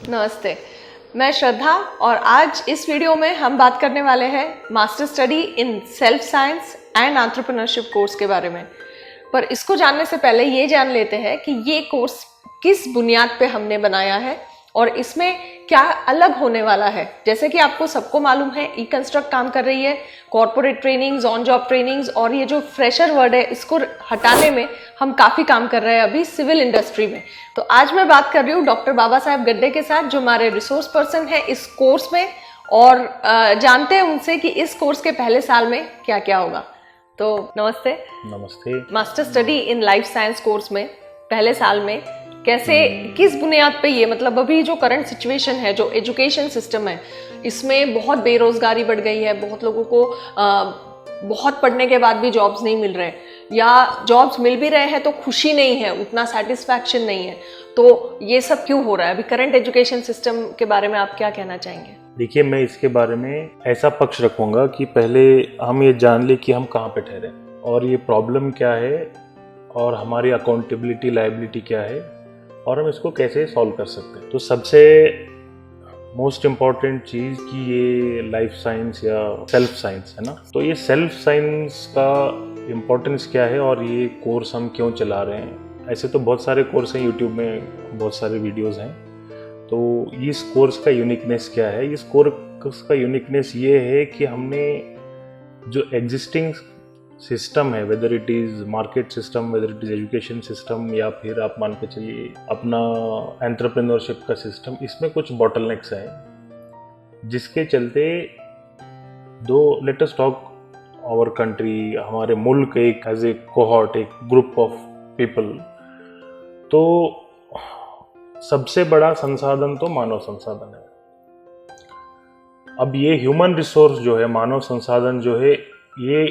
नमस्ते, मैं श्रद्धा और आज इस वीडियो में हम बात करने वाले हैं master study in self science and entrepreneurship course के बारे में। पर इसको जानने से पहले ये जान लेते हैं कि ये कोर्स किस बुनियाद पे हमने बनाया है और इसमें क्या अलग होने वाला है। जैसे कि आपको सबको मालूम है, ई कंस्ट्रक्ट काम कर रही है corporate trainings, on job trainings, और ये जो फ्रेशर वर्ड है इसको हटाने में हम काफ़ी काम कर रहे हैं अभी सिविल इंडस्ट्री में। तो आज मैं बात कर रही हूँ डॉक्टर बाबा साहेब गड्ढे के साथ, जो हमारे रिसोर्स पर्सन है इस कोर्स में, और जानते हैं उनसे कि इस कोर्स के पहले साल में क्या क्या होगा। तो नमस्ते। नमस्ते। Master study in life science course में पहले साल में कैसे, किस बुनियाद पे ये, मतलब अभी जो करंट सिचुएशन है, जो एजुकेशन सिस्टम है, इसमें बहुत बेरोजगारी बढ़ गई है, बहुत लोगों को बहुत पढ़ने के बाद भी जॉब्स नहीं मिल रहे, या जॉब्स मिल भी रहे हैं तो खुशी नहीं है, उतना सेटिस्फैक्शन नहीं है। तो ये सब क्यों हो रहा है? अभी करंट एजुकेशन सिस्टम के बारे में आप क्या कहना चाहेंगे? देखिए, मैं इसके बारे में ऐसा पक्ष रखूंगा कि पहले हम ये जान ले कि हम कहाँ पे ठहरे और ये प्रॉब्लम क्या है और हमारी अकाउंटेबिलिटी, लायबिलिटी क्या है और हम इसको कैसे सॉल्व कर सकते हैं। तो सबसे मोस्ट इम्पॉर्टेंट चीज़ कि ये लाइफ साइंस या सेल्फ साइंस है ना, तो ये सेल्फ साइंस का इम्पोर्टेंस क्या है और ये कोर्स हम क्यों चला रहे हैं। ऐसे तो बहुत सारे कोर्स हैं, यूट्यूब में बहुत सारे वीडियोस हैं। तो इस कोर्स का यूनिकनेस क्या है? इस कोर्स का यूनिकनेस ये है कि हमने जो एग्जिस्टिंग सिस्टम है, whether it is market system, whether it is education system, या फिर आप मान के चलिए अपना एंटरप्रेन्योरशिप का सिस्टम, इसमें कुछ बॉटलनेक्स हैं जिसके चलते let us talk our country, हमारे मुल्क एक एज ए कोहॉर्ट, एक ग्रुप ऑफ पीपल। तो सबसे बड़ा संसाधन तो मानव संसाधन है। अब ये ह्यूमन रिसोर्स जो है, मानव संसाधन जो है, ये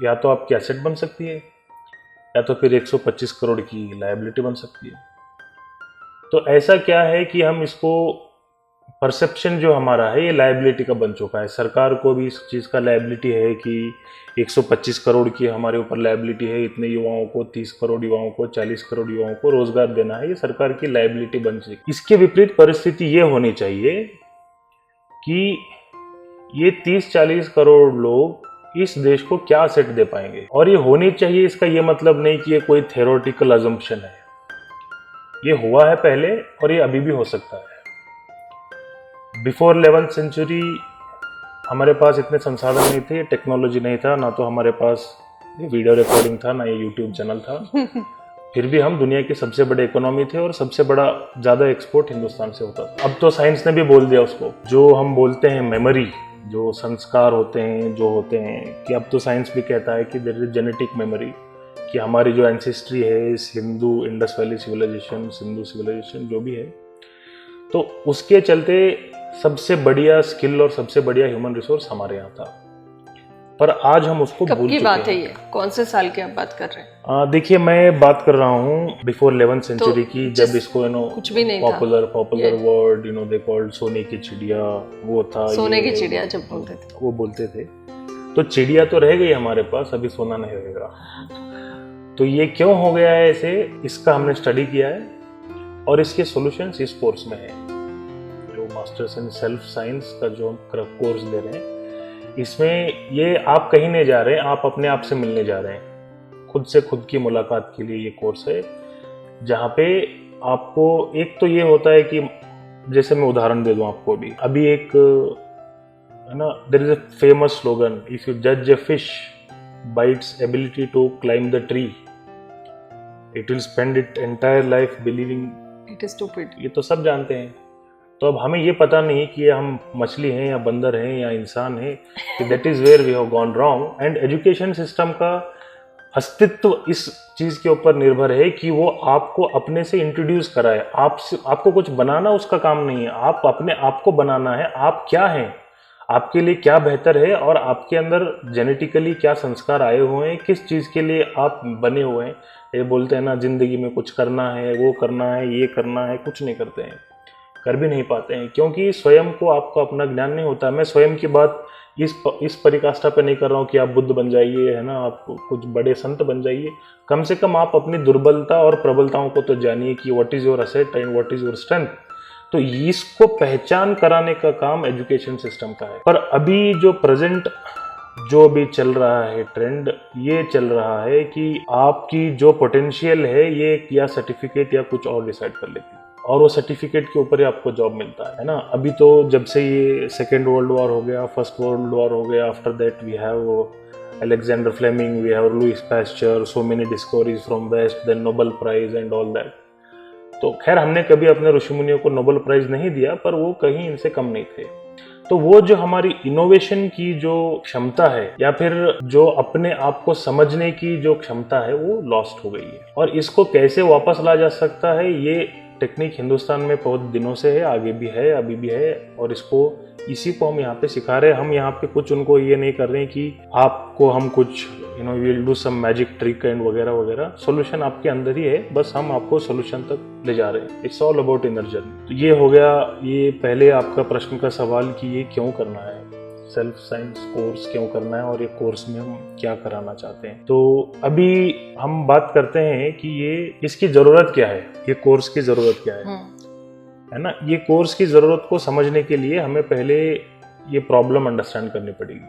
या तो आपकी एसेट बन सकती है या तो फिर 125 करोड़ की लायबिलिटी बन सकती है। तो ऐसा क्या है कि हम इसको, परसेप्शन जो हमारा है ये लायबिलिटी का बन चुका है। सरकार को भी इस चीज़ का लायबिलिटी है कि 125 करोड़ की हमारे ऊपर लायबिलिटी है, इतने युवाओं को, 30 करोड़ युवाओं को, 40 करोड़ युवाओं को रोजगार देना है, ये सरकार की लायबिलिटी बन चुकी है। इसके विपरीत परिस्थिति ये होनी चाहिए कि ये 30-40 करोड़ लोग इस देश को क्या असेट दे पाएंगे, और ये होनी चाहिए। इसका ये मतलब नहीं कि ये कोई थ्योरेटिकल अजम्पशन है, ये हुआ है पहले और ये अभी भी हो सकता है। बिफोर 11th सेंचुरी हमारे पास इतने संसाधन नहीं थे, टेक्नोलॉजी नहीं था, ना तो हमारे पास ये वीडियो रिकॉर्डिंग था, ना ये यूट्यूब चैनल था। फिर भी हम दुनिया की सबसे बड़े इकोनॉमी थे और सबसे बड़ा ज़्यादा एक्सपोर्ट हिंदुस्तान से होता था। अब तो साइंस ने भी बोल दिया उसको, जो हम बोलते हैं मेमोरी, जो संस्कार होते हैं, जो होते हैं, कि अब तो साइंस भी कहता है कि देयर इज जेनेटिक मेमोरी, कि हमारी जो एंसेस्ट्री है इस Hindu Indus valley civilisation, Sindhu civilisation जो भी है, तो उसके चलते सबसे बढ़िया स्किल और सबसे बढ़िया ह्यूमन रिसोर्स हमारे यहाँ था। पर आज हम उसको भूल चुके हैं। कब की बात है ये? कौन से साल की आप बात कर रहे हैं? देखिए, मैं बात कर रहा हूँ बिफोर 11th सेंचुरी की, जब इसको कुछ भी नहीं पॉपुलर वर्ड दे कॉल्ड सोने की चिड़िया, वो था, सोने की चिड़िया जब बोलते थे, वो बोलते थे। तो चिड़िया तो रह गई हमारे पास, अभी सोना नहीं रहेगा। तो ये क्यों हो गया है ऐसे, इसका हमने स्टडी किया है और इसके सॉल्यूशंस इस कोर्स में है, जो मास्टर्स इन सेल्फ साइंस का जो कोर्स दे रहे हैं। इसमें ये आप कहीं नहीं जा रहे हैं, आप अपने आप से मिलने जा रहे हैं, खुद से खुद की मुलाकात के लिए ये कोर्स है, जहाँ पे आपको एक तो ये होता है कि, जैसे मैं उदाहरण दे दूँ आपको, अभी एक है ना, there is a famous slogan, if you जज a fish by its ability to climb the tree, it will spend it entire life believing it is stupid. ये तो सब जानते हैं। तो अब हमें ये पता नहीं कि हम मछली हैं या बंदर हैं या इंसान हैं, कि that is where we have gone wrong. And education system का अस्तित्व इस चीज़ के ऊपर निर्भर है कि वो आपको अपने से इंट्रोड्यूस कराए। आपको कुछ बनाना उसका काम नहीं है, आप अपने आप को बनाना है। आप क्या हैं, आपके लिए क्या बेहतर है, और आपके अंदर जेनेटिकली क्या संस्कार आए हुए हैं, किस चीज़ के लिए आप बने हुए हैं। ये बोलते हैं ना, ज़िंदगी में कुछ करना है, वो करना है, ये करना है, कुछ नहीं करते हैं, कर भी नहीं पाते हैं, क्योंकि स्वयं को आपको अपना ज्ञान नहीं होता। मैं स्वयं की बात इस परिकाष्ठा पे नहीं कर रहा हूँ कि आप बुद्ध बन जाइए, है ना, आप कुछ बड़े संत बन जाइए। कम से कम आप अपनी दुर्बलता और प्रबलताओं को तो जानिए कि what is your asset and what is your strength. तो इसको पहचान कराने का काम एजुकेशन सिस्टम का है। पर अभी जो प्रेजेंट जो भी चल रहा है ट्रेंड, ये चल रहा है कि आपकी जो पोटेंशियल है ये या सर्टिफिकेट या कुछ और डिसाइड कर लेती है, और वो सर्टिफिकेट के ऊपर ही आपको जॉब मिलता है ना। अभी तो जब से ये सेकेंड वर्ल्ड वॉर हो गया, फर्स्ट वर्ल्ड वॉर हो गया, after that we have Alexander Fleming, we have Louis Pasteur, so many discoveries from West, then Nobel Prize and all that. तो खैर हमने कभी अपने ऋषि मुनियों को नोबेल प्राइज नहीं दिया, पर वो कहीं इनसे कम नहीं थे। तो वो जो हमारी इनोवेशन की जो क्षमता है या फिर जो अपने आप को समझने की जो क्षमता है वो लॉस्ट हो गई है, और इसको कैसे वापस ला जा सकता है ये टेक्निक हिंदुस्तान में बहुत दिनों से है, आगे भी है, अभी भी है, और इसको इसी को हम यहाँ पे सिखा रहे हैं। हम यहाँ पे कुछ उनको ये नहीं कर रहे हैं कि आपको हम कुछ will do some magic trick and वगैरह वगैरह। सोल्यूशन आपके अंदर ही है, बस हम आपको सोल्यूशन तक ले जा रहे हैं। It's all about inner journey. तो ये हो गया ये पहले आपका प्रश्न का सवाल कि ये क्यों करना है, सेल्फ साइंस कोर्स क्यों करना है और ये कोर्स में हम क्या कराना चाहते हैं। तो अभी हम बात करते हैं कि ये इसकी ज़रूरत क्या है, ये कोर्स की ज़रूरत क्या है ना। ये कोर्स की ज़रूरत को समझने के लिए हमें पहले ये प्रॉब्लम अंडरस्टैंड करनी पड़ेगी।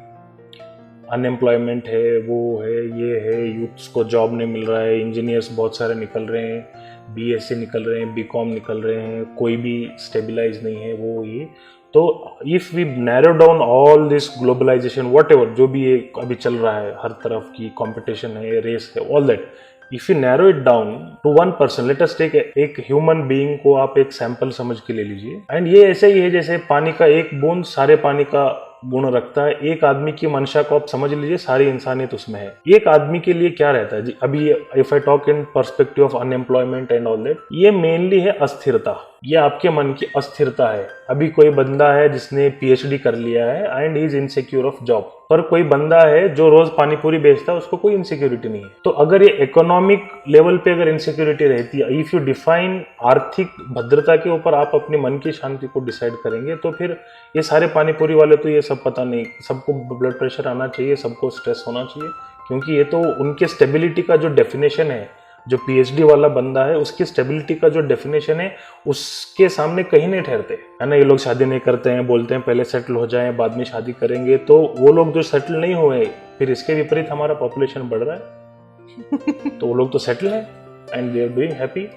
अनएम्प्लॉयमेंट है, वो है, ये है, यूथ्स को जॉब नहीं मिल रहा है, इंजीनियर्स बहुत सारे निकल रहे हैं, बीएससी निकल रहे हैं, बीकॉम निकल रहे हैं, कोई भी स्टेबलाइज नहीं है, वो ये। तो if we narrow down all this globalisation whatever जो भी ये अभी चल रहा है, हर तरफ की कंपटीशन है, रेस है, all that, if you narrow it down to one person, let us take एक ह्यूमन बीइंग को आप एक सैंपल समझ के ले लीजिए, एंड ये ऐसे ही है जैसे पानी का एक बूंद सारे पानी का गुण रखता है। एक आदमी की मंशा को आप समझ लीजिए, सारी इंसानियत उसमें है। एक आदमी के लिए क्या रहता है जी, अभी if I talk in perspective of unemployment and all that, ये मेनली है अस्थिरता, ये आपके मन की अस्थिरता है। अभी कोई बंदा है जिसने पीएचडी कर लिया है and he is insecure of job, पर कोई बंदा है जो रोज पानी पूरी बेचता है, उसको कोई इनसिक्योरिटी नहीं है। तो अगर ये इकोनॉमिक लेवल पे अगर इनसिक्योरिटी रहती है, इफ यू डिफाइन आर्थिक भद्रता के ऊपर आप अपने मन की शांति को डिसाइड करेंगे, तो फिर ये सारे पानी पूरी वाले तो ये सब पता नहीं, सबको ब्लड प्रेशर आना चाहिए, सबको स्ट्रेस होना चाहिए, क्योंकि ये तो उनके स्टेबिलिटी का जो डेफिनेशन है, जो पीएचडी वाला बंदा है उसकी स्टेबिलिटी का जो डेफिनेशन है उसके सामने कहीं नहीं ठहरते है ना। ये लोग शादी नहीं करते हैं, बोलते हैं पहले सेटल हो जाएं बाद में शादी करेंगे, तो वो लोग जो सेटल नहीं हुए, फिर इसके विपरीत हमारा पॉपुलेशन बढ़ रहा है तो वो लोग तो सेटल है and they are doing happy.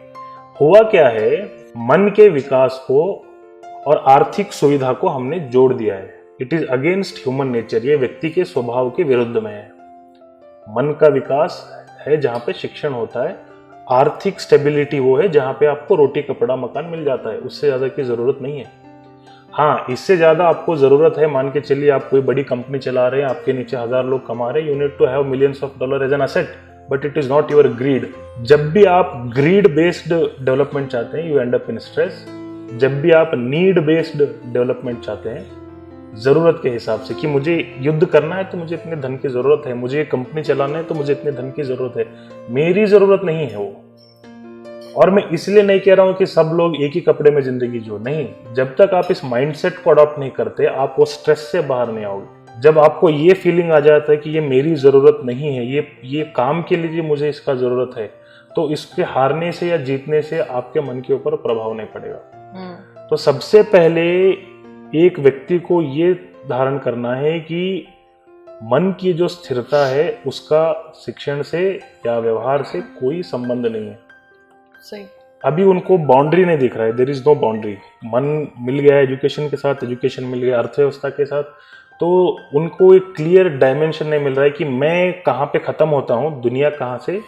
हुआ क्या है, मन के विकास को और आर्थिक सुविधा को हमने जोड़ दिया है। It is against human nature, ये व्यक्ति के स्वभाव के विरुद्ध में है। मन का विकास है जहाँ पे शिक्षण होता है, आर्थिक स्टेबिलिटी वो है जहाँ पे आपको रोटी कपड़ा मकान मिल जाता है, उससे ज़्यादा की ज़रूरत नहीं है। हाँ, इससे ज़्यादा आपको ज़रूरत है, मान के चलिए आप कोई बड़ी कंपनी चला रहे हैं, आपके नीचे 1000 लोग कमा रहे हैं, you need to have millions of dollar as an asset, but it is not your greed. जब भी आप ग्रीड बेस्ड डेवलपमेंट चाहते हैं, you end up in stress. जब भी आप नीड बेस्ड डेवलपमेंट चाहते हैं, ज़रूरत के हिसाब से, कि मुझे युद्ध करना है तो मुझे इतने धन की ज़रूरत है, मुझे कंपनी चलाना है तो मुझे इतने धन की ज़रूरत है, मेरी ज़रूरत नहीं है वो। और मैं इसलिए नहीं कह रहा हूं कि सब लोग एक ही कपड़े में ज़िंदगी जो, नहीं, जब तक आप इस माइंडसेट को अडॉप्ट नहीं करते, आप वो स्ट्रेस से बाहर नहीं आओगे। जब आपको ये फीलिंग आ जाता है कि ये मेरी ज़रूरत नहीं है, ये काम के लिए मुझे इसका ज़रूरत है, तो इसके हारने से या जीतने से आपके मन के ऊपर प्रभाव नहीं पड़ेगा। तो सबसे पहले एक व्यक्ति को ये धारण करना है कि मन की जो स्थिरता है उसका शिक्षण से या व्यवहार से कोई संबंध नहीं है। सही। अभी उनको बाउंड्री नहीं दिख रहा है, देयर इज नो बाउंड्री। मन मिल गया एजुकेशन के साथ, एजुकेशन मिल गया अर्थव्यवस्था के साथ, तो उनको एक क्लियर डायमेंशन नहीं मिल रहा है कि मैं कहाँ पे खत्म होता हूँ, दुनिया कहाँ से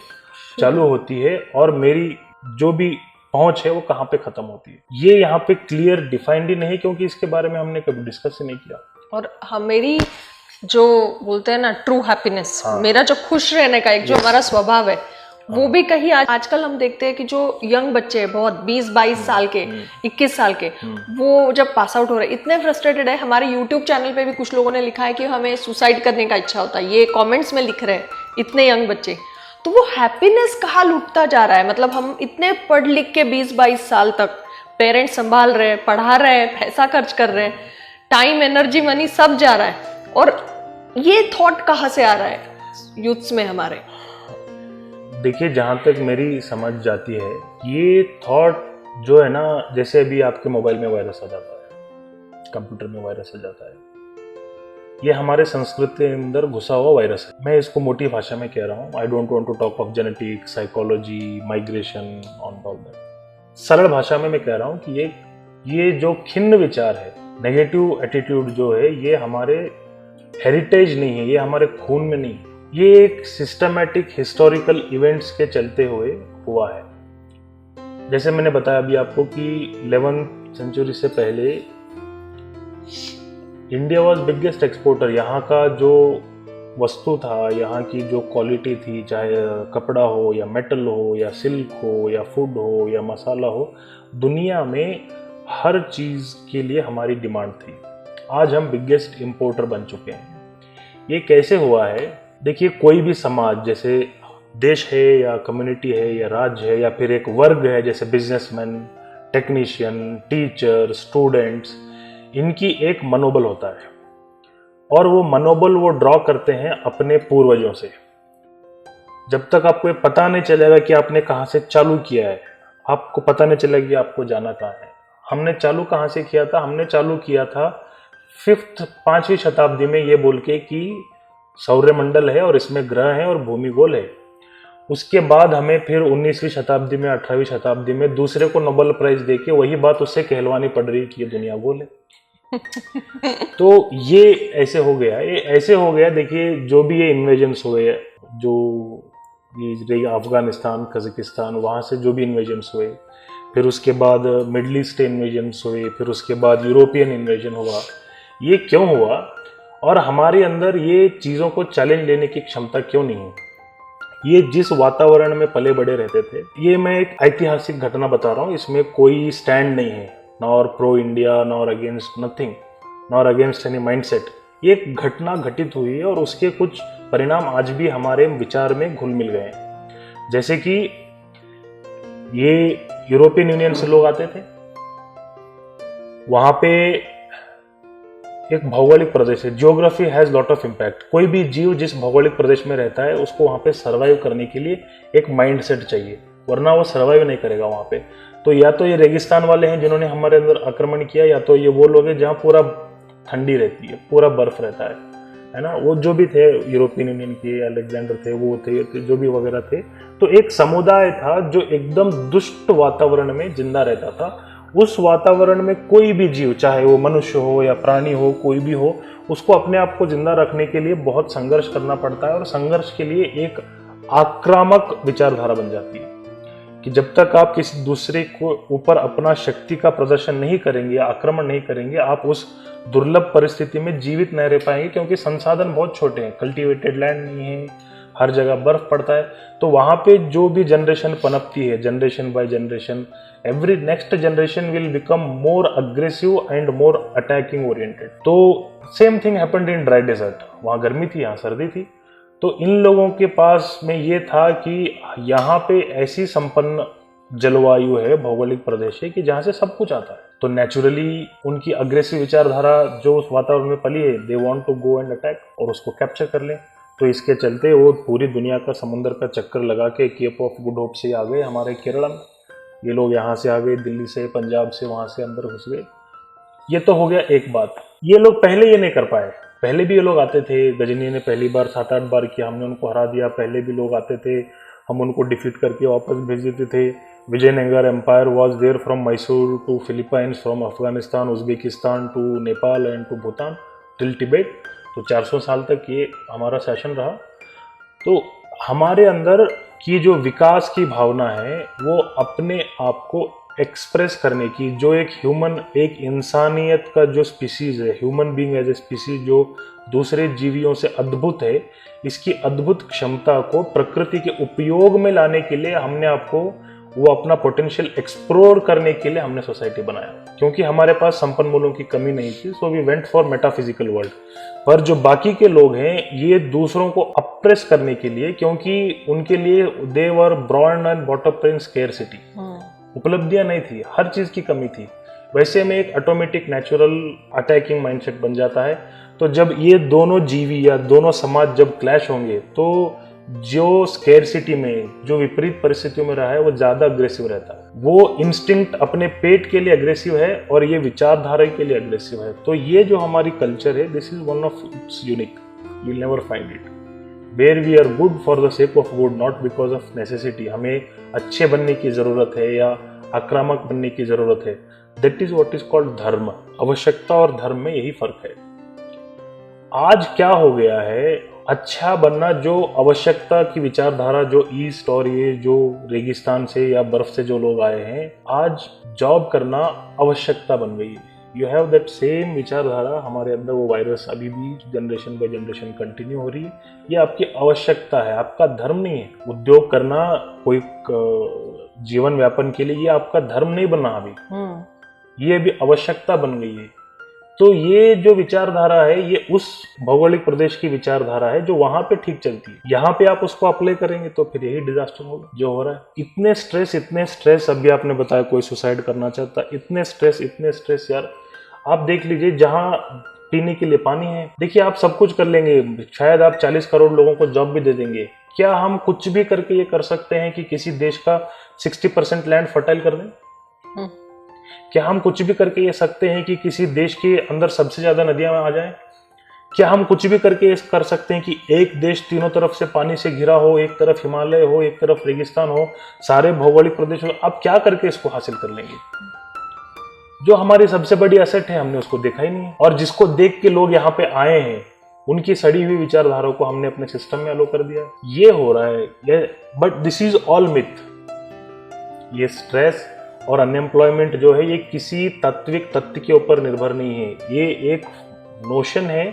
चालू होती है और मेरी जो भी पहुंच है वो कहाँ पे खत्म होती है। ये यहाँ पे क्लियर डिफाइंड ही नहीं, क्योंकि इसके बारे में हमने कभी डिस्कस ही नहीं किया। और मेरी जो बोलते हैं ना ट्रू हैप्पीनेस, मेरा जो खुश रहने का एक जो हमारा स्वभाव है, वो भी कहीं आजकल हम देखते हैं कि जो यंग बच्चे हैं, बहुत 20-22 साल के, 21 साल के, वो जब पास आउट हो रहे हैं, इतने फ्रस्ट्रेटेड है। हमारे यूट्यूब चैनल पे भी कुछ लोगों ने लिखा है कि हमें सुसाइड करने का इच्छा होता है, ये कमेंट्स में लिख रहे हैं इतने यंग बच्चे। तो वो हैप्पीनेस कहाँ लुटता जा रहा है। मतलब हम इतने पढ़ लिख के 20-22 साल तक पेरेंट्स संभाल रहे हैं, पढ़ा रहे हैं, पैसा खर्च कर रहे हैं, टाइम, एनर्जी, मनी सब जा रहा है, और ये थॉट कहाँ से आ रहा है यूथ्स में हमारे? देखिए, जहाँ तक मेरी समझ जाती है, ये थॉट जो है ना, जैसे अभी आपके मोबाइल में वायरस आ जाता है, कंप्यूटर में वायरस आ जाता है, ये हमारे संस्कृति के अंदर घुसा हुआ वायरस है। मैं इसको मोटी भाषा में कह रहा हूँ, I don't want to talk of genetics, psychology, migration on all that. सरल भाषा में मैं कह रहा हूँ कि ये जो खिन्न विचार है, नेगेटिव एटीट्यूड जो है, ये हमारे हेरिटेज नहीं है, ये हमारे खून में नहीं, ये एक सिस्टमैटिक हिस्टोरिकल इवेंट्स के चलते हुए हुआ है। जैसे मैंने बताया अभी आपको कि 11th सेंचुरी से पहले इंडिया वॉज बिगेस्ट एक्सपोर्टर। यहाँ का जो वस्तु था, यहाँ की जो क्वालिटी थी, चाहे कपड़ा हो या मेटल हो या सिल्क हो या फूड हो या मसाला हो, दुनिया में हर चीज़ के लिए हमारी डिमांड थी। आज हम बिगेस्ट इंपोर्टर बन चुके हैं। ये कैसे हुआ है? देखिए, कोई भी समाज, जैसे देश है या कम्युनिटी है या राज्य है या फिर एक वर्ग है, जैसे बिजनेसमैन, टेक्नीशियन, टीचर, स्टूडेंट्स, इनकी एक मनोबल होता है और वो मनोबल वो ड्रॉ करते हैं अपने पूर्वजों से। जब तक आपको ये पता नहीं चलेगा कि आपने कहाँ से चालू किया है, आपको पता नहीं चलेगा कि आपको जाना कहाँ है। हमने चालू कहाँ से किया था? हमने चालू किया था 5वीं शताब्दी में ये बोल के कि सौरमंडल है और इसमें ग्रह है और भूमि गोल है। उसके बाद हमें फिर 19वीं शताब्दी में, 18वीं शताब्दी में दूसरे को नोबेल प्राइज देके वही बात उससे कहलवानी पड़ रही कि ये दुनिया गोल है। तो ये ऐसे हो गया, ये ऐसे हो गया। देखिए, जो भी ये इन्वेजन्स हुए, जो ये अफगानिस्तान, कजाकिस्तान, वहाँ से जो भी इन्वेजन्स हुए, फिर उसके बाद मिडल ईस्ट इन्वेजन्स हुए, फिर उसके बाद यूरोपियन इन्वेजन हुआ। ये क्यों हुआ और हमारे अंदर ये चीज़ों को चैलेंज लेने की क्षमता क्यों नहीं है? ये जिस वातावरण में पले बड़े रहते थे, ये मैं एक ऐतिहासिक घटना बता रहा हूँ, इसमें कोई स्टैंड नहीं है, nor pro India, nor against nothing, nor against any mindset. ये एक घटना घटित हुई है और उसके कुछ परिणाम आज भी हमारे विचार में घुल मिल गए हैं। जैसे कि ये यूरोपियन यूनियन से लोग आते थे, वहां पे एक भौगोलिक प्रदेश है, geography has lot of impact. कोई भी जीव जिस भौगोलिक प्रदेश में रहता है उसको वहां पे सर्वाइव करने के लिए एक माइंडसेट चाहिए, वरना वो सर्वाइव नहीं करेगा वहां पे। तो या तो ये रेगिस्तान वाले हैं जिन्होंने हमारे अंदर आक्रमण किया, या तो ये वो लोग हैं जहाँ पूरा ठंडी रहती है, पूरा बर्फ रहता है ना। वो जो भी थे यूरोपियन यूनियन के, अलेक्जेंडर थे, वो थे, जो भी वगैरह थे, तो एक समुदाय था जो एकदम दुष्ट वातावरण में जिंदा रहता था। उस वातावरण में कोई भी जीव, चाहे वो मनुष्य हो या प्राणी हो, कोई भी हो, उसको अपने आप को जिंदा रखने के लिए बहुत संघर्ष करना पड़ता है और संघर्ष के लिए एक आक्रामक विचारधारा बन जाती है कि जब तक आप किसी दूसरे को ऊपर अपना शक्ति का प्रदर्शन नहीं करेंगे, आक्रमण नहीं करेंगे, आप उस दुर्लभ परिस्थिति में जीवित नहीं रह पाएंगे, क्योंकि संसाधन बहुत छोटे हैं, कल्टीवेटेड लैंड नहीं है, हर जगह बर्फ पड़ता है। तो वहां पे जो भी जनरेशन पनपती है, generation by generation, every next generation will become more aggressive and more attacking oriented. तो same thing happened in dry desert. वहां गर्मी थी, यहाँ सर्दी थी। तो इन लोगों के पास में ये था कि यहाँ पे ऐसी संपन्न जलवायु है, भौगोलिक प्रदेश है कि जहाँ से सब कुछ आता है। तो नेचुरली उनकी अग्रेसिव विचारधारा जो उस वातावरण में पली है, they want to go and attack और उसको कैप्चर कर लें। तो इसके चलते वो पूरी दुनिया का समुद्र का चक्कर लगा के केप ऑफ गुड होप से आ गए हमारे केरल में। ये लोग यहाँ से आ गए, दिल्ली से, पंजाब से, वहाँ से अंदर घुस गए। ये तो हो गया एक बात। ये लोग पहले ये नहीं कर पाए, पहले भी ये लोग आते थे। गजनी ने पहली बार 7-8 बार किया, हमने उनको हरा दिया। पहले भी लोग आते थे, हम उनको डिफीट करके वापस भेज देते थे। Vijayanagar empire was there from Mysore to Philippines, from Afghanistan, Uzbekistan to Nepal and to Bhutan till Tibet. तो 400 साल तक ये हमारा शासन रहा। तो हमारे अंदर की जो विकास की भावना है, वो अपने आप को एक्सप्रेस करने की, जो एक ह्यूमन, एक इंसानियत का जो स्पीसीज है, human being as a species, जो दूसरे जीवियों से अद्भुत है, इसकी अद्भुत क्षमता को प्रकृति के उपयोग में लाने के लिए हमने आपको वो अपना पोटेंशियल एक्सप्लोर करने के लिए हमने सोसाइटी बनाया, क्योंकि हमारे पास संपन्नूलों की कमी नहीं थी। So we went for metaphysical world. पर जो बाकी के लोग हैं, ये दूसरों को अप्रेस करने के लिए, क्योंकि उनके लिए they were born and brought up in scarcity, उपलब्धियां नहीं थी, हर चीज की कमी थी। वैसे में एक ऑटोमेटिक नेचुरल अटैकिंग माइंडसेट बन जाता है। तो जब ये दोनों जीवी या दोनों समाज जब क्लैश होंगे, तो जो स्केर्सिटी में, जो विपरीत परिस्थितियों में रहा है, वो ज्यादा अग्रेसिव रहता है। वो इंस्टिंक्ट अपने पेट के लिए अग्रेसिव है और ये विचारधारा के लिए अग्रेसिव है। तो ये जो हमारी कल्चर है, this is one of its unique, you will never find it, where we are good for the sake of good, not because of necessity. हमें अच्छे बनने की जरूरत है या आक्रामक बनने की जरूरत है, that is what is called धर्म। आवश्यकता और धर्म में यही फर्क है। आज क्या हो गया है, अच्छा बनना जो आवश्यकता की विचारधारा, जो ईस्ट और ये जो रेगिस्तान से या बर्फ से जो लोग आए हैं, आज जॉब करना आवश्यकता बन गई है। यू हैव दैट सेम विचारधारा हमारे अंदर, वो वायरस अभी भी जनरेशन बाय जनरेशन कंटिन्यू हो रही है। ये आपकी आवश्यकता है, आपका धर्म नहीं है। उद्योग करना कोई जीवन व्यापन के लिए, ये आपका धर्म नहीं बना अभी, ये भी आवश्यकता बन गई है। तो ये जो विचारधारा है, ये उस भौगोलिक प्रदेश की विचारधारा है जो वहां पे ठीक चलती है। यहाँ पे आप उसको अप्लाई करेंगे तो फिर यही डिजास्टर होगा जो हो रहा है। इतने स्ट्रेस, अभी आपने बताया कोई सुसाइड करना चाहता, इतने स्ट्रेस यार। आप देख लीजिए, जहाँ पीने के लिए पानी है, देखिए आप सब कुछ कर लेंगे, शायद आप 40 करोड़ लोगों को जॉब भी दे देंगे। क्या हम कुछ भी करके ये कर सकते हैं कि किसी देश का 60% लैंड फर्टाइल कर दें? क्या हम कुछ भी करके ये सकते हैं कि किसी देश के अंदर सबसे ज्यादा नदियां आ जाएं? क्या हम कुछ भी करके ये कर सकते हैं कि एक देश तीनों तरफ से पानी से घिरा हो, एक तरफ हिमालय हो, एक तरफ रेगिस्तान हो, सारे भौगोलिक प्रदेश हो? अब क्या करके इसको हासिल कर लेंगे? जो हमारी सबसे बड़ी असेट है, हमने उसको देखा ही नहीं है। और जिसको देख के लोग यहाँ पे आए हैं, उनकी सड़ी हुई विचारधारा को हमने अपने सिस्टम में अलो कर दिया। ये हो रहा है। But this is all myth. ये स्ट्रेस और अनएम्प्लॉयमेंट जो है, ये किसी तात्विक तथ्य के ऊपर निर्भर नहीं है। ये एक नोशन है,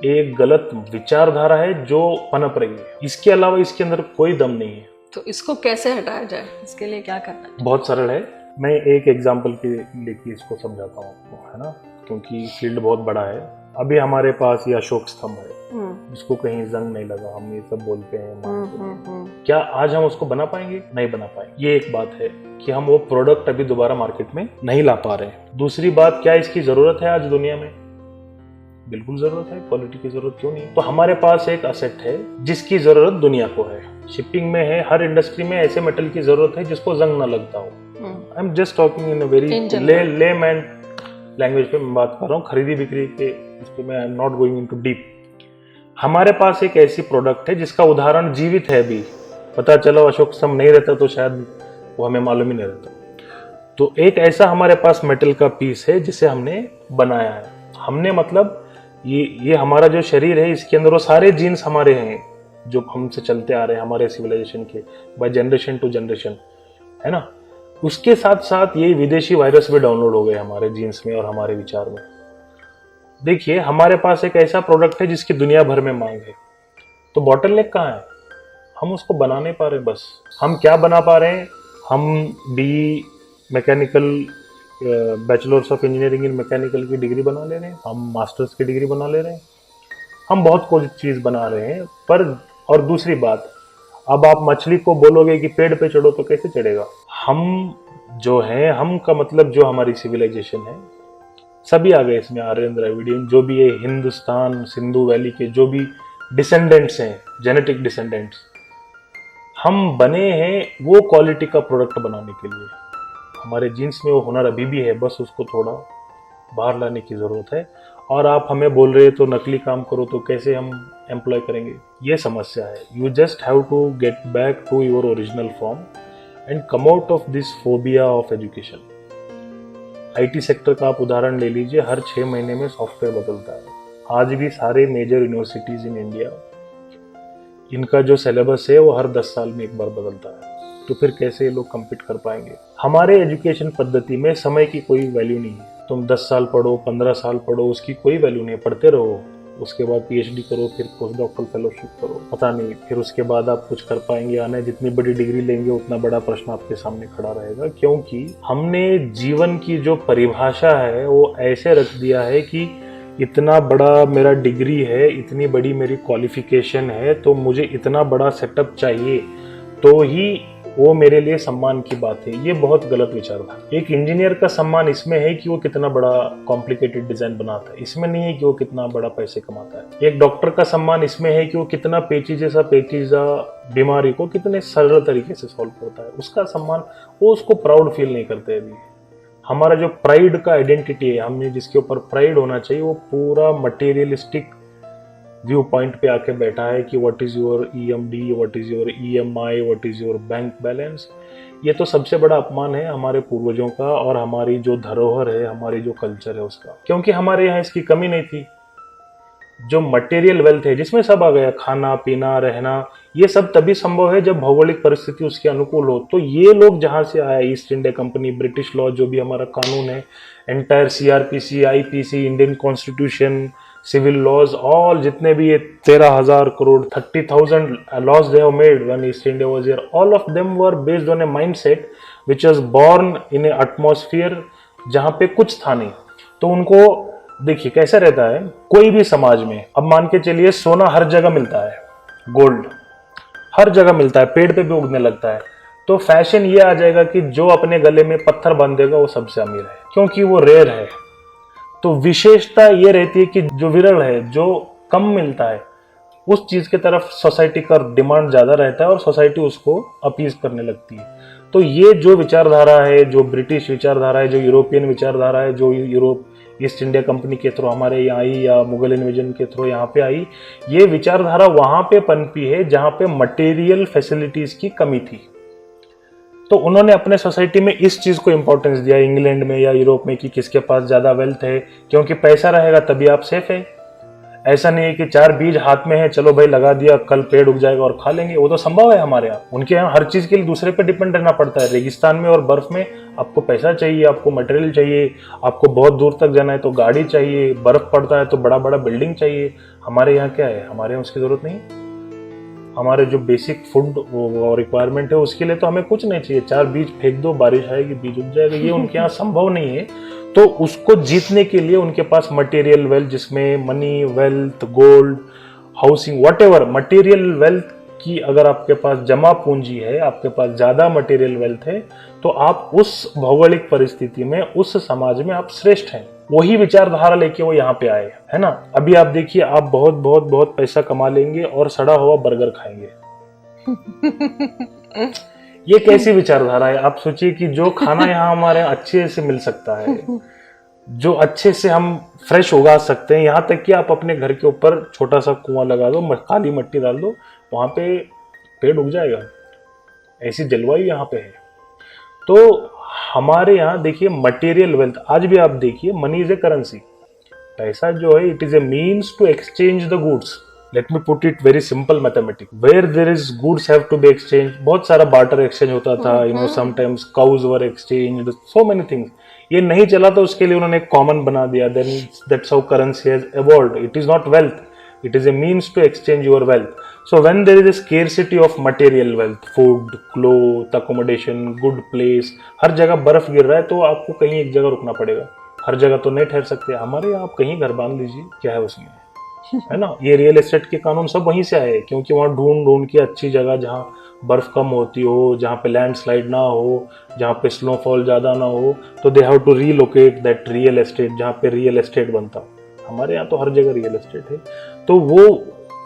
एक गलत विचारधारा है जो पनप रही है। इसके अलावा इसके अंदर कोई दम नहीं है। तो इसको कैसे हटाया जाए, इसके लिए क्या करना है? बहुत सरल है। मैं एक एग्जाम्पल के लेके इसको समझाता हूँ आपको, है ना, क्योंकि फील्ड बहुत बड़ा है। अभी हमारे पास ये अशोक स्तंभ है, इसको कहीं जंग नहीं लगा, हम ये सब बोलते हैं। क्या आज हम उसको बना पाएंगे? नहीं बना पाएंगे। ये एक बात है कि हम वो प्रोडक्ट अभी दोबारा मार्केट में नहीं ला पा रहे हैं। दूसरी बात, क्या इसकी जरूरत है आज दुनिया में? बिल्कुल जरूरत है। क्वालिटी की जरूरत क्यों नहीं? तो हमारे पास एक असेट है जिसकी जरूरत दुनिया को है, शिपिंग में है, हर इंडस्ट्री में ऐसे मेटल की जरूरत है जिसको जंग ना लगता हो। I am just talking in a very layman language पे मैं बात कर रहा हूँ, खरीदी बिक्री के इस पे मैं I am not going into deep. हमारे पास एक ऐसी प्रोडक्ट है जिसका उदाहरण जीवित है अभी। पता चलो अशोक स्तंभ नहीं रहता तो शायद वो हमें मालूम ही नहीं रहता। तो एक ऐसा हमारे पास मेटल का पीस है जिसे हमने बनाया है। हमने मतलब ये हमारा जो शरीर है, इसके अंदर वो सारे जीन्स हमारे हैं जो हमसे चलते आ रहे हैं, हमारे सिविलाइजेशन के, बाय जनरेशन टू जनरेशन, है ना। उसके साथ साथ ये विदेशी वायरस भी डाउनलोड हो गए हमारे जीन्स में और हमारे विचार में। देखिए, हमारे पास एक ऐसा प्रोडक्ट है जिसकी दुनिया भर में मांग है। तो बॉटलनेक कहाँ है? हम उसको बना नहीं पा रहे। बस हम क्या बना पा रहे हैं? हम B mechanical, bachelors of engineering in mechanical की डिग्री बना ले रहे हैं, हम मास्टर्स की डिग्री बना ले रहे हैं, हम बहुत कुछ चीज़ बना रहे हैं। पर और दूसरी बात, अब आप मछली को बोलोगे कि पेड़ पे चढ़ो तो कैसे चढ़ेगा? हम जो हैं, हम का मतलब जो हमारी सिविलाइजेशन है, सभी आ गए इसमें, आर्यन द्रविडियन, जो भी ये हिंदुस्तान सिंधु वैली के जो भी डिसेंडेंट्स हैं, जेनेटिक डिसेंडेंट्स, हम बने हैं वो क्वालिटी का प्रोडक्ट बनाने के लिए। हमारे जीन्स में वो हुनर अभी भी है, बस उसको थोड़ा बाहर लाने की ज़रूरत है। और आप हमें बोल रहे तो नकली काम करो, तो कैसे हम एम्प्लॉय करेंगे? ये समस्या है। You just have to get back to your original form and come out of this phobia of education. IT sector का आप उदाहरण ले लीजिए, हर 6 महीने में सॉफ्टवेयर बदलता है। आज भी सारे मेजर यूनिवर्सिटीज़ इन इंडिया, इनका जो सिलेबस है वो हर 10 साल में एक बार बदलता है। तो फिर कैसे ये लोग कम्पीट कर पाएंगे? हमारे एजुकेशन पद्धति में समय की कोई वैल्यू नहीं है। तुम 10 साल पढ़ो, 15 साल पढ़ो, उसकी कोई वैल्यू नहीं है। पढ़ते रहो, उसके बाद पीएचडी करो, फिर पोस्ट डॉक्टरल फेलोशिप करो, पता नहीं फिर उसके बाद आप कुछ कर पाएंगे या नहीं। जितनी बड़ी डिग्री लेंगे उतना बड़ा प्रश्न आपके सामने खड़ा रहेगा, क्योंकि हमने जीवन की जो परिभाषा है वो ऐसे रख दिया है कि इतना बड़ा मेरा डिग्री है, इतनी बड़ी मेरी क्वालिफिकेशन है, तो मुझे इतना बड़ा सेटअप चाहिए, तो ही वो मेरे लिए सम्मान की बात है। ये बहुत गलत विचार था। एक इंजीनियर का सम्मान इसमें है कि वो कितना बड़ा कॉम्प्लिकेटेड डिजाइन बनाता है, इसमें नहीं है कि वो कितना बड़ा पैसे कमाता है। एक डॉक्टर का सम्मान इसमें है कि वो कितना पेचीदा बीमारी को कितने सरल तरीके से सॉल्व करता है, उसका सम्मान, वो उसको प्राउड फील नहीं करते अभी। हमारा जो प्राइड का आइडेंटिटी है, हमने जिसके ऊपर प्राइड होना चाहिए, वो पूरा मटेरियलिस्टिक व्यू पॉइंट पे आके बैठा है कि what is your EMD, what is your EMI, what is your bank balance. ये तो सबसे बड़ा अपमान है हमारे पूर्वजों का और हमारी जो धरोहर है, हमारी जो कल्चर है उसका, क्योंकि हमारे यहाँ इसकी कमी नहीं थी। जो मटेरियल वेल्थ है जिसमें सब आ गया, खाना पीना रहना, ये सब तभी संभव है जब भौगोलिक परिस्थिति उसके अनुकूल हो। तो ये लोग जहां से आया, east India company, British law, जो भी हमारा कानून है, entire CRPC, IPC, Indian constitution, civil laws, all जितने भी ये 13,000 crore 30,000 laws they have made when east India was here, all of them were based on a mindset which was born in a atmosphere जहां पे कुछ था नहीं। तो उनको देखिए कैसा रहता है कोई भी समाज में, अब मान के चलिए सोना हर जगह मिलता है, गोल्ड हर जगह मिलता है, पेड़ पे भी उगने लगता है, तो फैशन ये आ जाएगा कि जो अपने गले में पत्थर बांधेगा वो सबसे अमीर है, क्योंकि वो रेयर है। तो विशेषता ये रहती है कि जो विरल है, जो कम मिलता है, उस चीज की तरफ सोसाइटी का डिमांड ज्यादा रहता है और सोसाइटी उसको अपीज करने लगती है। तो ये जो विचारधारा है, जो ब्रिटिश विचारधारा है, जो यूरोपियन विचारधारा है, जो यूरोप ईस्ट इंडिया कंपनी के थ्रू हमारे यहाँ आई या मुगल इन्वेजन के थ्रू यहाँ पे आई, ये विचारधारा वहां पे पनपी है जहां पे मटेरियल फैसिलिटीज की कमी थी। तो उन्होंने अपने सोसाइटी में इस चीज को इंपॉर्टेंस दिया, इंग्लैंड में या यूरोप में, कि किसके पास ज्यादा वेल्थ है, क्योंकि पैसा रहेगा तभी आप सेफ है। ऐसा नहीं है कि 4 बीज हाथ में है, चलो भाई लगा दिया, कल पेड़ उग जाएगा और खा लेंगे, वो तो संभव है हमारे यहाँ। उनके यहाँ हर चीज के लिए दूसरे पे डिपेंड रहना पड़ता है। रेगिस्तान में और बर्फ में आपको पैसा चाहिए, आपको मटेरियल चाहिए, आपको बहुत दूर तक जाना है तो गाड़ी चाहिए, बर्फ पड़ता है तो बड़ा बड़ा बिल्डिंग चाहिए। हमारे यहाँ क्या है, हमारे यहाँ उसकी जरूरत नहीं। हमारे जो बेसिक फूड रिक्वायरमेंट है उसके लिए तो हमें कुछ नहीं चाहिए, 4 बीज फेंक दो, बारिश आएगी, बीज उग जाएगा। ये उनके यहाँ संभव नहीं है। तो उसको जीतने के लिए उनके पास मटेरियल वेल्थ, जिसमें money, wealth, gold, housing, whatever material wealth की अगर आपके पास जमा पूंजी है, आपके पास ज्यादा मटेरियल वेल्थ है, तो आप उस भौगोलिक परिस्थिति में, उस समाज में आप श्रेष्ठ हैं। वही विचारधारा लेके वो यहाँ पे आए, है ना। अभी आप देखिए, आप बहुत बहुत बहुत पैसा कमा लेंगे और सड़ा हुआ बर्गर खाएंगे। ये कैसी विचारधारा है। आप सोचिए कि जो खाना यहाँ हमारे अच्छे से मिल सकता है, जो अच्छे से हम फ्रेश उगा सकते हैं, यहाँ तक कि आप अपने घर के ऊपर छोटा सा कुआं लगा दो, काली मिट्टी डाल दो, वहां पे पेड़ उग जाएगा। ऐसी जलवायु यहाँ पे है। तो हमारे यहाँ देखिए मटेरियल वेल्थ, आज भी आप देखिए, मनी इज ए करेंसी। पैसा जो है, it is a means to exchange the goods. Let me put it very simple mathematics, where there is goods have to be exchange. बहुत सारा बार्टर एक्सचेंज होता था, you know, sometimes cows were exchanged, so many things. ये नहीं चला तो उसके लिए उन्होंने एक कॉमन बना दिया, then that's how currency has evolved. It is not wealth, it is a means to exchange your wealth. So when there is a scarcity of material wealth, food, clothes, accommodation, good place, हर जगह बर्फ गिर रहा है तो आपको कहीं एक जगह रुकना पड़ेगा, हर जगह तो नहीं ठहर सकते। हमारे यहाँ आप कहीं घर बांध लीजिए, क्या है उसमें, है ना। ये रियल एस्टेट के कानून सब वहीं से आए, क्योंकि वहाँ ढूंढ के अच्छी जगह जहाँ बर्फ कम होती हो, जहाँ पे लैंडस्लाइड ना हो, जहाँ पे स्नोफॉल ज़्यादा ना हो, तो they have to relocate that real estate, जहाँ पे रियल एस्टेट बनता। हमारे यहाँ तो हर जगह रियल एस्टेट है। तो वो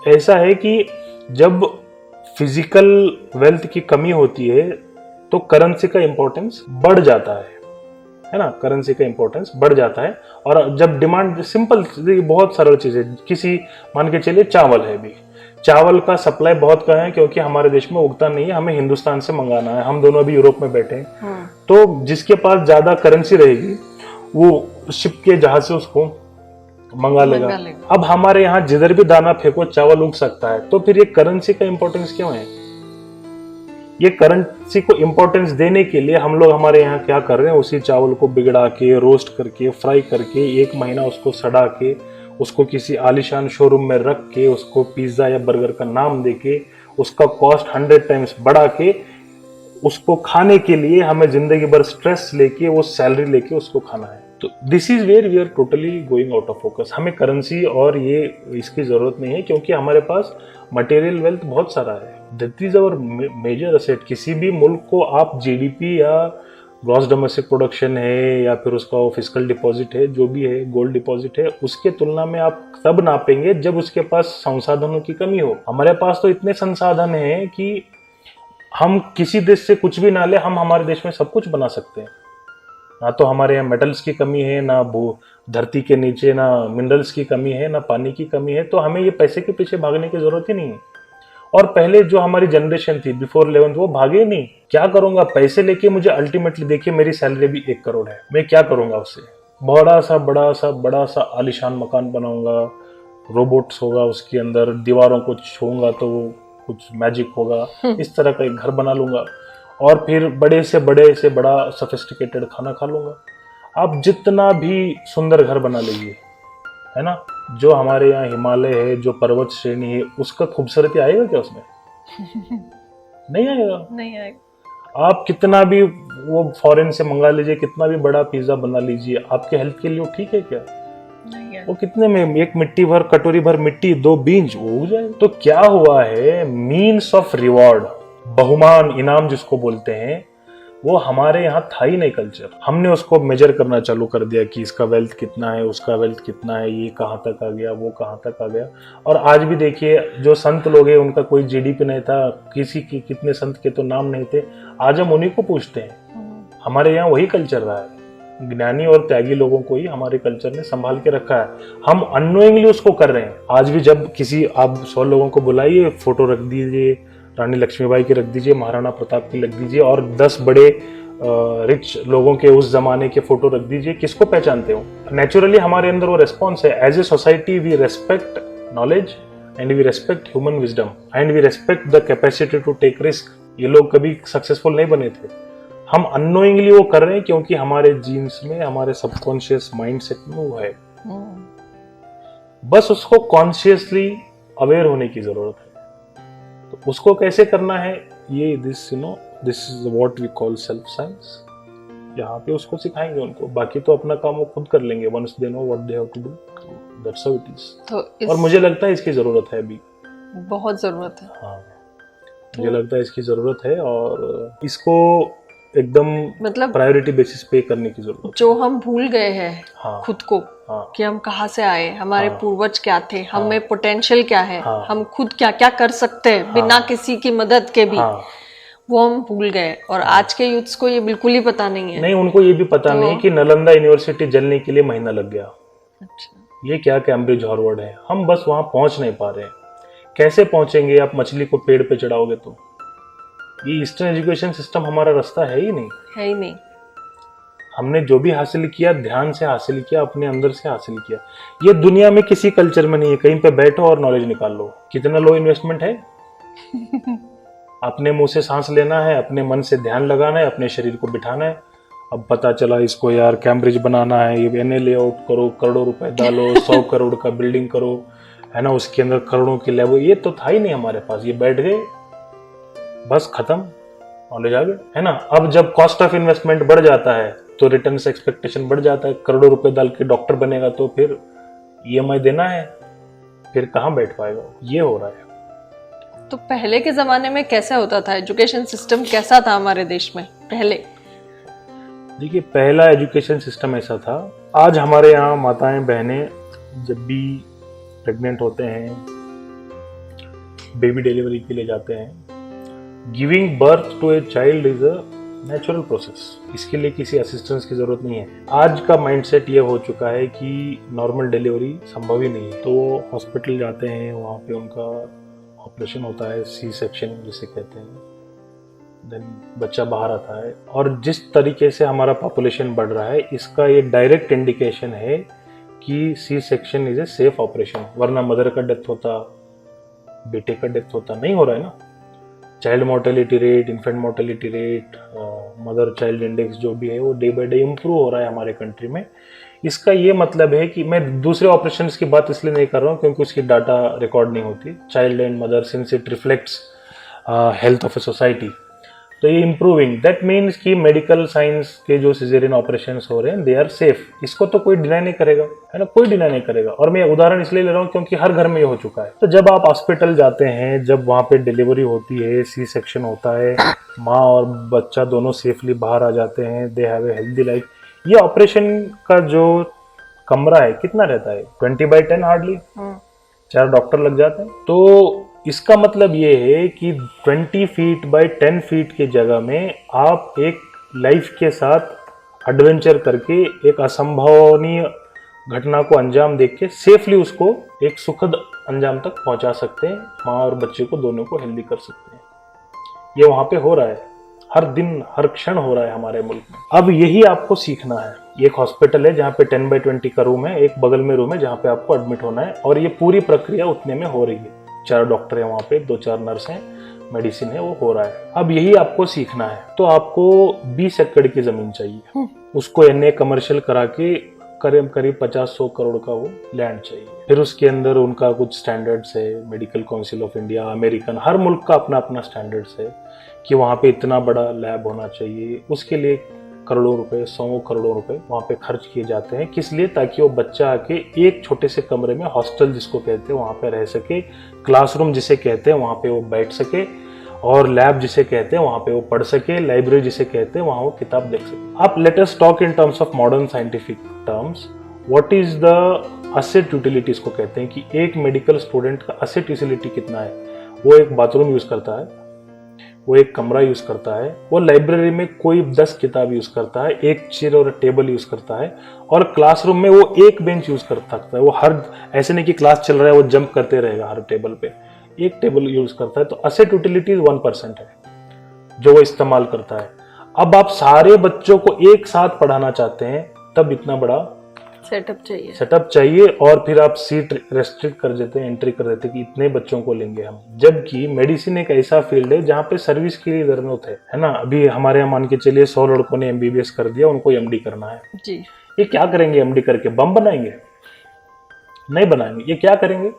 ऐसा है कि जब फिजिकल वेल्थ की कमी होती है तो करेंसी का इंपॉर्टेंस बढ़ जाता है ना, करेंसी का इंपॉर्टेंस बढ़ जाता है। और जब डिमांड, सिंपल, बहुत सरल चीज है, किसी, मान के चलिए चावल है, भी चावल का सप्लाई बहुत कम है क्योंकि हमारे देश में उगता नहीं है, हमें हिंदुस्तान से मंगाना है। हम दोनों अभी यूरोप में बैठे हैं, तो जिसके पास ज्यादा करेंसी रहेगी वो शिप के जहाज से उसको मंगा लेगा। अब हमारे यहाँ जिधर भी दाना फेंको चावल उग सकता है, तो फिर ये करेंसी का इंपॉर्टेंस क्यों है। ये करेंसी को इंपॉर्टेंस देने के लिए हम लोग हमारे यहाँ क्या कर रहे हैं, उसी चावल को बिगड़ा के, रोस्ट करके, फ्राई करके, 1 महीना उसको सड़ा के, उसको किसी आलीशान शोरूम में रख के, उसको पिज्जा या बर्गर का नाम देके, उसका कॉस्ट 100 टाइम्स बढ़ा के, उसको खाने के लिए हमें जिंदगी भर स्ट्रेस लेके, वो सैलरी लेके उसको खाना है। तो this is where we are totally going out of focus. हमें करेंसी और ये इसकी जरूरत नहीं है, क्योंकि हमारे पास मटेरियल वेल्थ बहुत सारा है। That is our major asset. किसी भी मुल्क को आप जीडीपी या ग्रॉस डोमेस्टिक प्रोडक्शन है या फिर उसका फिजिकल डिपॉजिट है, जो भी है, गोल्ड डिपॉजिट है, उसके तुलना में आप तब नापेंगे जब उसके पास संसाधनों की कमी हो। हमारे पास तो इतने संसाधन हैं कि हम किसी देश से कुछ भी ना ले, हम हमारे देश में सब कुछ बना सकते हैं। ना तो हमारे यहाँ मेटल्स की कमी है, ना धरती के नीचे ना मिनरल्स की कमी है, ना पानी की कमी है, तो हमें ये पैसे के पीछे भागने की जरूरत ही नहीं है। और पहले जो हमारी जनरेशन थी बिफोर 11th, वो भागे नहीं। क्या करूंगा पैसे लेके? मुझे अल्टीमेटली देखिए मेरी सैलरी भी 1 करोड़ है, मैं क्या करूंगा उससे? बड़ा सा आलीशान मकान बनाऊंगा, रोबोट्स होगा उसके अंदर, दीवारों को छूंगा तो कुछ मैजिक होगा, इस तरह का एक घर बना लूंगा और फिर बड़े से बड़ा सोफिस्टिकेटेड खाना खा लूंगा। आप जितना भी सुंदर घर बना लीजिए, है ना, जो हमारे यहाँ हिमालय है, जो पर्वत श्रेणी है, उसका खूबसूरती आएगा क्या उसमें? नहीं आएगा। आप कितना भी वो फॉरेन से मंगा लीजिए, कितना भी बड़ा पिज्जा बना लीजिए, आपके हेल्थ के लिए ठीक है क्या? नहीं है। वो कितने में, एक मिट्टी भर, कटोरी भर मिट्टी, 2 बीज वो हो जाए। तो क्या हुआ है, मीन्स ऑफ रिवॉर्ड, बहुमान, इनाम जिसको बोलते हैं, वो हमारे यहाँ था ही नहीं कल्चर। हमने उसको मेजर करना चालू कर दिया कि इसका वेल्थ कितना है, उसका वेल्थ कितना है, ये कहाँ तक आ गया, वो कहाँ तक आ गया। और आज भी देखिए जो संत लोग हैं उनका कोई जीडीपी नहीं था, किसी की कितने संत के तो नाम नहीं थे, आज हम उन्हीं को पूछते हैं। हमारे यहाँ वही कल्चर रहा है, ज्ञानी और त्यागी लोगों को ही हमारे कल्चर ने संभाल के रखा है। हम अननोइंगली उसको कर रहे हैं। आज भी जब किसी, आप 100 लोगों को बुलाइए, फोटो रख दीजिए, रानी लक्ष्मीबाई की रख दीजिए, महाराणा प्रताप की रख दीजिए, और 10 बड़े रिच लोगों के उस जमाने के फोटो रख दीजिए, किसको पहचानते हो? नेचुरली हमारे अंदर वो रेस्पॉन्स है। As a society we respect knowledge and we respect human wisdom and we respect the capacity to take risk. ये लोग कभी सक्सेसफुल नहीं बने थे, हम अननोइंगली वो कर रहे हैं क्योंकि हमारे जीन्स में, हमारे सबकॉन्शियस माइंडसेट में वो है। बस उसको कॉन्शियसली अवेयर होने की जरूरत है। तो उसको कैसे करना है, ये this is what we call self science. यहाँ पे उसको सिखाएंगे उनको, बाकी तो अपना काम वो खुद कर लेंगे once they know what they have to do, that's how it is. और मुझे लगता है इसकी जरूरत है अभी, बहुत जरूरत है। हाँ, मुझे लगता है इसकी जरूरत है और इसको एकदम मतलब प्रायोरिटी बेसिस पे करने की जरूरत है। जो हम भूल गए हैं खुद को, कि हम कहाँ से आए, हमारे पूर्वज क्या थे, हमें पोटेंशियल क्या है, हम खुद क्या क्या कर सकते हैं बिना किसी की मदद के भी, वो हम भूल गए। और आज के यूथ्स को ये बिल्कुल ही पता नहीं है। नहीं, उनको ये भी पता नहीं कि नालंदा यूनिवर्सिटी जलने के लिए महीना लग गया। अच्छा, ये क्या कैम्ब्रिज हार्वर्ड है, हम बस वहां पहुंच नहीं पा रहे हैं। कैसे पहुंचेंगे? आप मछली को पेड़ पे चढ़ाओगे तो? ये ईस्टर्न एजुकेशन सिस्टम हमारा रास्ता है ही नहीं। हमने जो भी हासिल किया ध्यान से हासिल किया, अपने अंदर से हासिल किया। ये दुनिया में किसी कल्चर में नहीं है। कहीं पे बैठो और नॉलेज निकाल लो। कितना लो इन्वेस्टमेंट है। अपने मुंह से सांस लेना है, अपने मन से ध्यान लगाना है, अपने शरीर को बिठाना है। अब पता चला इसको यार कैम्ब्रिज बनाना है, ये एनए लेआउट करो, करोड़ों रुपए डालो, 100 करोड़ का बिल्डिंग करो, है ना, उसके अंदर करोड़ों की लैब। ये तो था ही नहीं हमारे पास। ये बैठ गए, बस खत्म, नॉलेज आ गया, है ना। अब जब कॉस्ट ऑफ इन्वेस्टमेंट बढ़ जाता है तो रिटर्न से एक्सपेक्टेशन बढ़ जाता है। करोड़ों रुपए डाल के डॉक्टर बनेगा तो फिर ईएमआई देना है, फिर कहाँ बैठ पाएगा। ये हो रहा है। तो पहले के जमाने में कैसा होता था, एजुकेशन सिस्टम कैसा था हमारे देश में पहले? देखिए, पहला एजुकेशन सिस्टम ऐसा था, आज हमारे यहाँ माताएं बहनें जब भी प्रेग्नेंट होते हैं, बेबी डिलीवरी के लिए जाते हैं, giving birth to a child is a natural process. इसके लिए किसी असिस्टेंस की जरूरत नहीं है। आज का माइंडसेट ये हो चुका है कि नॉर्मल डिलीवरी संभव ही नहीं है, तो हॉस्पिटल जाते हैं, वहाँ पे उनका ऑपरेशन होता है, सी सेक्शन जिसे कहते हैं, देन बच्चा बाहर आता है। और जिस तरीके से हमारा पॉपुलेशन बढ़ रहा है, इसका ये डायरेक्ट इंडिकेशन है कि C section is a safe operation. वरना मदर का डेथ होता, बेटे का डेथ होता, नहीं हो रहा है ना। Child mortality rate, infant mortality rate, mother child index जो भी है वो डे बाय डे इम्प्रूव हो रहा है हमारे कंट्री में। इसका ये मतलब है कि मैं दूसरे ऑपरेशंस की बात इसलिए नहीं कर रहा हूँ क्योंकि उसकी डाटा रिकॉर्ड नहीं होती। Child and mother, since it reflects health of a society, तो ये इम्प्रूविंग, दैट मीन्स कि मेडिकल साइंस के जो सिजेरियन ऑपरेशन हो रहे हैं दे आर सेफ। इसको तो कोई डिनाई नहीं करेगा, है ना, कोई डिनाई नहीं करेगा। और मैं उदाहरण इसलिए ले रहा हूँ क्योंकि हर घर में ये हो चुका है। तो जब आप हॉस्पिटल जाते हैं, जब वहाँ पे डिलीवरी होती है, सी सेक्शन होता है, माँ और बच्चा दोनों सेफली बाहर आ जाते हैं, they have a healthy life. ये ऑपरेशन का जो कमरा है कितना रहता है, 20/10 हार्डली, 4 डॉक्टर लग जाते हैं। तो इसका मतलब ये है कि 20 फीट बाय 10 फीट की जगह में आप एक लाइफ के साथ एडवेंचर करके एक असंभवनीय घटना को अंजाम देख के सेफली उसको एक सुखद अंजाम तक पहुंचा सकते हैं। माँ और बच्चे को दोनों को हेल्दी कर सकते हैं। ये वहां पे हो रहा है, हर दिन हर क्षण हो रहा है हमारे मुल्क में। अब यही आपको सीखना है। एक हॉस्पिटल है जहाँ पे 10/20 का रूम है, एक बगल में रूम है जहाँ पे आपको एडमिट होना है, और ये पूरी प्रक्रिया उतने में हो रही है। 4 डॉक्टर है वहाँ पे, 2-4 नर्स हैं, मेडिसिन है, वो हो रहा है। अब यही आपको सीखना है। तो आपको 20 एकड़ की जमीन चाहिए, उसको एनए कमर्शियल करा के करीब 50-100 करोड़ का वो लैंड चाहिए। फिर उसके अंदर उनका कुछ स्टैंडर्ड्स है, medical council of India, American, हर मुल्क का अपना अपना स्टैंडर्ड्स है कि वहाँ पे इतना बड़ा लैब होना चाहिए। उसके लिए करोड़ों रुपए, 100 करोड़ों रुपए वहाँ पे खर्च किए जाते हैं। किस लिए? ताकि वो बच्चा आके एक छोटे से कमरे में, हॉस्टल जिसको कहते हैं, वहाँ पे रह सके, क्लासरूम जिसे कहते हैं वहाँ पे वो बैठ सके, और लैब जिसे कहते हैं वहाँ पे वो पढ़ सके, लाइब्रेरी जिसे कहते हैं वहाँ वो किताब देख सके। आप late us talk in terms of modern scientific terms. What is the asset utility इसको कहते हैं कि एक मेडिकल स्टूडेंट का असेट यूटिलिटी कितना है। वो एक बाथरूम यूज करता है, वो एक कमरा यूज करता है, वो लाइब्रेरी में कोई 10 किताब यूज करता है, एक चेयर और टेबल यूज करता है, और क्लासरूम में वो एक बेंच यूज कर सकता है। वो हर ऐसे नहीं कि क्लास चल रहा है वो जंप करते रहेगा हर टेबल पे, एक टेबल यूज करता है। तो असेट यूटिलिटी 1% है जो वो इस्तेमाल करता है। अब आप सारे बच्चों को एक साथ पढ़ाना चाहते हैं, तब इतना बड़ा सेटअप चाहिए, और फिर आप सीट रेस्ट्रिक्ट कर देते हैं, एंट्री कर देते हैं कि इतने बच्चों को लेंगे हम। जबकि मेडिसिन एक ऐसा फील्ड है जहाँ पे सर्विस की जरूरत है ना। अभी हमारे यहाँ मान के चलिए 100 लड़कों ने MBBS कर दिया, उनको MD करना है जी। ये क्या करेंगे MD करके? बम बनाएंगे? नहीं बनाएंगे। ये क्या करेंगे?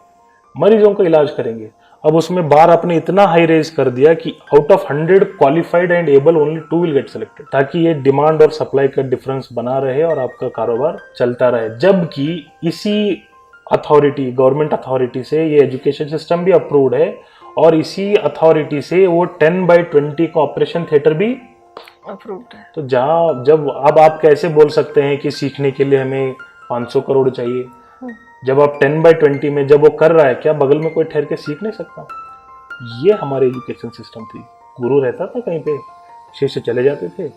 मरीजों का इलाज करेंगे। अब उसमें बार आपने इतना हाई रेज कर दिया कि out of 100 qualified and able only 2 will get selected, ताकि ये डिमांड और सप्लाई का डिफरेंस बना रहे और आपका कारोबार चलता रहे। जबकि इसी अथॉरिटी, गवर्नमेंट अथॉरिटी से ये एजुकेशन सिस्टम भी अप्रूव्ड है, और इसी अथॉरिटी से वो 10/20 का ऑपरेशन थिएटर भी अप्रूव्ड है। तो जब अब आप कैसे बोल सकते हैं कि सीखने के लिए हमें 500 करोड़ चाहिए, जब आप 10/20 में जब वो कर रहा है, क्या बगल में कोई ठहर के सीख नहीं सकता? ये हमारे एजुकेशन सिस्टम थी। गुरु रहता था कहीं पे, शिष्य चले जाते थे,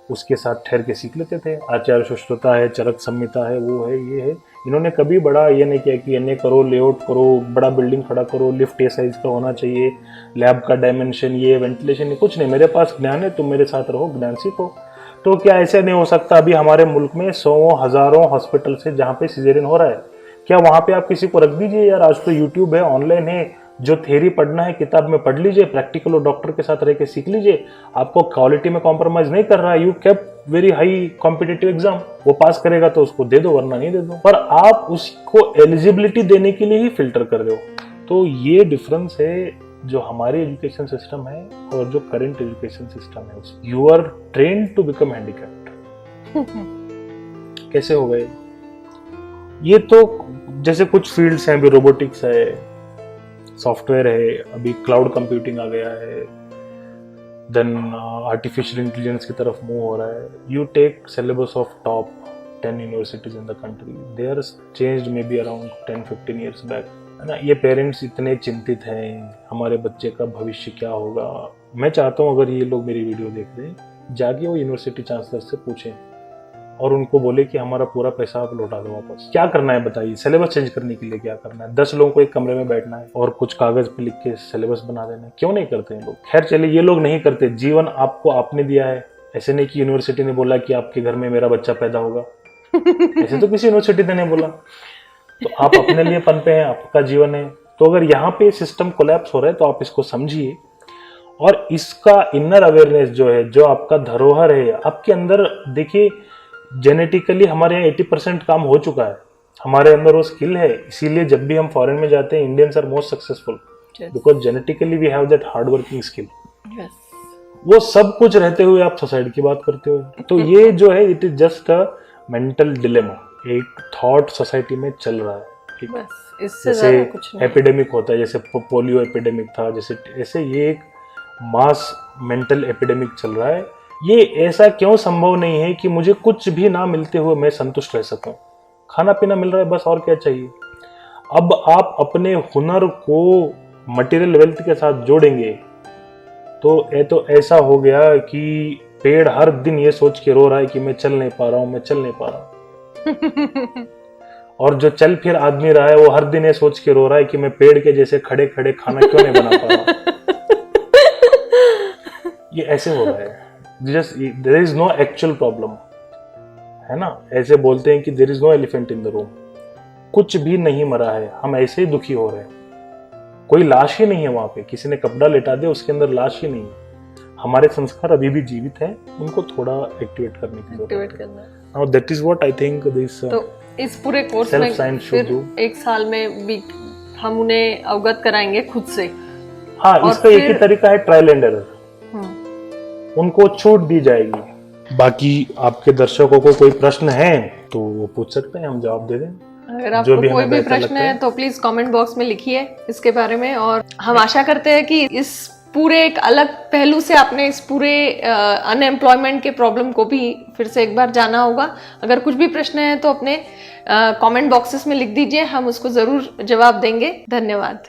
उसके साथ ठहर के सीख लेते थे। आचार्य सुश्रुता है, चरक संहिता है, वो है, ये है। इन्होंने कभी बड़ा ये नहीं किया कि एनए करो, लेआउट करो, बड़ा बिल्डिंग खड़ा करो, लिफ्ट ये साइज का होना चाहिए, लैब का डायमेंशन, ये वेंटिलेशन, कुछ नहीं। मेरे पास ज्ञान है, तुम मेरे साथ रहो, ज्ञान सीखो। तो क्या ऐसे नहीं हो सकता? अभी हमारे मुल्क में 100 हजारों हॉस्पिटल से जहाँ पे सिजेरियन हो रहा है, क्या वहां पे आप किसी को रख दीजिए यार? आज तो यूट्यूब है, ऑनलाइन है, जो थ्योरी पढ़ना है किताब में पढ़ लीजिए, प्रैक्टिकल और डॉक्टर के साथ रह के सीख लीजिए। आपको क्वालिटी में कॉम्प्रोमाइज नहीं कर रहा है। You kept very high competitive exam, वो पास करेगा तो उसको दे दो, वरना नहीं दे दो। पर आप उसको एलिजिबिलिटी देने के लिए ही फिल्टर कर रहे हो। तो ये डिफरेंस है जो हमारी एजुकेशन सिस्टम है और जो करंट एजुकेशन सिस्टम है। You are trained to become handicapped. कैसे हो गए ये? तो जैसे कुछ फील्ड्स हैं, अभी रोबोटिक्स है, सॉफ्टवेयर है, अभी क्लाउड कंप्यूटिंग आ गया है, देन आर्टिफिशियल इंटेलिजेंस की तरफ मूव हो रहा है। You take syllabus of top 10 universities in the country, they are changed maybe around 10-15 years back, है ना। ये पेरेंट्स इतने चिंतित हैं, हमारे बच्चे का भविष्य क्या होगा। मैं चाहता हूँ अगर ये लोग मेरी वीडियो देख रहे हैं, जाके वो यूनिवर्सिटी चांसलर से पूछें और उनको बोले कि हमारा पूरा पैसा आप लौटा दो वापस। क्या करना है बताइए? सिलेबस चेंज करने के लिए क्या करना है? 10 लोगों को एक कमरे में बैठना है और कुछ कागज पे लिख के सिलेबस बना देना है? क्यों नहीं करते हैं लोग? खैर चलिए, ये लोग नहीं करते। जीवन आपको आपने दिया है, ऐसे नहीं कि यूनिवर्सिटी ने बोला कि आपके घर में मेरा बच्चा पैदा होगा। ऐसे तो किसी यूनिवर्सिटी ने नहीं बोला। तो आप अपने लिए पनपे हैं, आपका जीवन है। तो अगर यहाँ पे सिस्टम कोलैप्स हो रहा है तो आप इसको समझिए, और इसका इनर अवेयरनेस जो है, जो आपका धरोहर है आपके अंदर, देखिए जेनेटिकली हमारे यहाँ 80% काम हो चुका है, हमारे अंदर वो स्किल है। इसीलिए जब भी हम फॉरेन में जाते हैं, Indians are most successful because genetically we have that hard working skill. वो सब कुछ रहते हुए आप सुसाइड की बात करते हो। तो ये जो है it is just a mental dilemma, एक थॉट सोसाइटी में चल रहा है। ठीक, बस इससे ज्यादा कुछ जैसे नहीं। एपिडेमिक होता है, जैसे पोलियो एपिडेमिक था, जैसे ऐसे ये एक मास मेंटल एपिडेमिक चल रहा है। ये ऐसा क्यों संभव नहीं है कि मुझे कुछ भी ना मिलते हुए मैं संतुष्ट रह सकूं? खाना पीना मिल रहा है बस, और क्या चाहिए? अब आप अपने हुनर को मटेरियल वेल्थ के साथ जोड़ेंगे तो ये तो ऐसा हो गया कि पेड़ हर दिन ये सोच के रो रहा है कि मैं चल नहीं पा रहा हूं, मैं चल नहीं पा रहा हूं। और जो चल फिर आदमी रहा है वो हर दिन ये सोच के रो रहा है कि मैं पेड़ के जैसे खड़े खड़े खाना क्यों नहीं बना पा रहा। ये ऐसे हो रहा है। Just there is no actual problem, है ना। ऐसे बोलते हैं कि there is no elephant in the room, कुछ भी नहीं मरा है, हम ऐसे ही दुखी हो रहे हैं। कोई लाश ही नहीं है वहां पे, किसी ने कपड़ा लेटा दिया उसके अंदर लाश ही नहीं है। हमारे संस्कार अभी भी जीवित हैं, उनको थोड़ा एक्टिवेट करने की जरूरत है। Now that is what I think this. तो इस पूरे कोर्स में फिर एक साल में भी हम उन्हें अवगत कराएंगे खुद से। हाँ, इसका एक ही तरीका है, ट्रायल एंड एरर। उनको छूट दी जाएगी। बाकी आपके दर्शकों को कोई प्रश्न है तो वो पूछ सकते हैं, हम जवाब दे दें। अगर आपको कोई भी प्रश्न है तो प्लीज कमेंट बॉक्स में लिखिए इसके बारे में। और हम आशा करते हैं कि इस पूरे एक अलग पहलू से आपने इस पूरे अनएम्प्लॉयमेंट के प्रॉब्लम को भी फिर से एक बार जाना होगा। अगर कुछ भी प्रश्न है तो अपने कमेंट बॉक्सेस में लिख दीजिए, हम उसको जरूर जवाब देंगे। धन्यवाद।